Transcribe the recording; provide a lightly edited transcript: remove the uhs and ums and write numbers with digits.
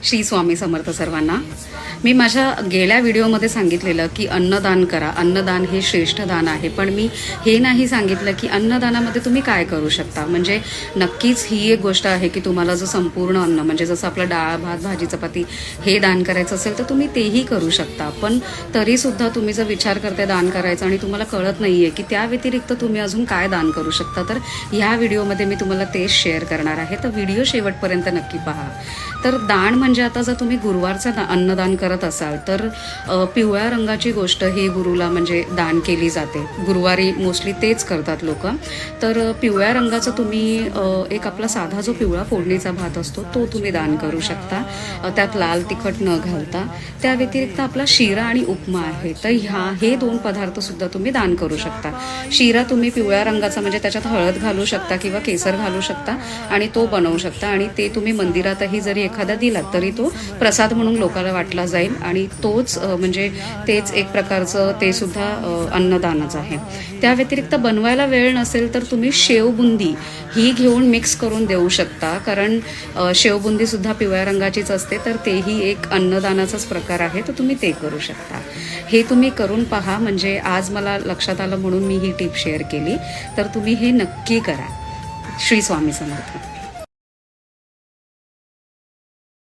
श्री स्वामी समर्थ सर्वांना। मी माझ्या गेल्या व्हिडिओमध्ये सांगितलेलं की अन्नदान करा, अन्नदान हे श्रेष्ठ दान आहे, पण मी हे नाही सांगितलं की अन्नदानामध्ये तुम्ही काय करू शकता। म्हणजे नक्कीच ही एक गोष्ट आहे की तुम्हाला जो संपूर्ण अन्न म्हणजे जसं आपलं डाळ भात भाजी चपाती हे दान करायचं असेल तर तुम्ही तेही करू शकता, पण तरीसुद्धा तुम्ही जर विचार करते दान करायचं आणि तुम्हाला कळत नाही आहे की त्या व्यतिरिक्त तुम्ही अजून काय दान करू शकता, तर ह्या व्हिडिओमध्ये मी तुम्हाला तेच शेअर करणार आहे। तर व्हिडिओ शेवटपर्यंत नक्की पहा। तर दान म्हणजे आता जर तुम्ही गुरुवारचं अन्नदान करत असाल तर पिवळ्या रंगाची गोष्ट ही गुरुला म्हणजे दान केली जाते। गुरुवारी मोस्टली तेच करतात लोक। तर पिवळ्या रंगाचं तुम्ही एक आपला साधा जो पिवळा फोडणीचा भात असतो तो तुम्ही दान करू शकता, त्यात लाल तिखट न घालता। त्या व्यतिरिक्त आपला शिरा आणि उपमा आहे, तर हे दोन पदार्थ सुद्धा तुम्ही दान करू शकता। शिरा तुम्ही पिवळ्या रंगाचा म्हणजे त्याच्यात हळद घालू शकता किंवा केसर घालू शकता आणि तो बनवू शकता, आणि ते तुम्ही मंदिरातही जरी एखादा दिलात तरी तो प्रसाद म्हणून लोकांना वाटला जाईल, आणि तोच म्हणजे तेच एक प्रकारचं ते सुद्धा अन्नदानच आहे। त्या व्यतिरिक्त बनवायला वेळ नसेल तर तुम्ही शेवबुंदी ही घेऊन मिक्स करून देऊ शकता, कारण शेवबुंदी सुद्धा पिवळ्या रंगाचीच असते, तर तेही एक अन्नदानाचाच प्रकार आहे, तर तुम्ही ते करू शकता। हे तुम्ही करून पहा, म्हणजे आज मला लक्षात आलं म्हणून मी ही टिप शेअर केली, तर तुम्ही हे नक्की करा। श्री स्वामी समर्थ।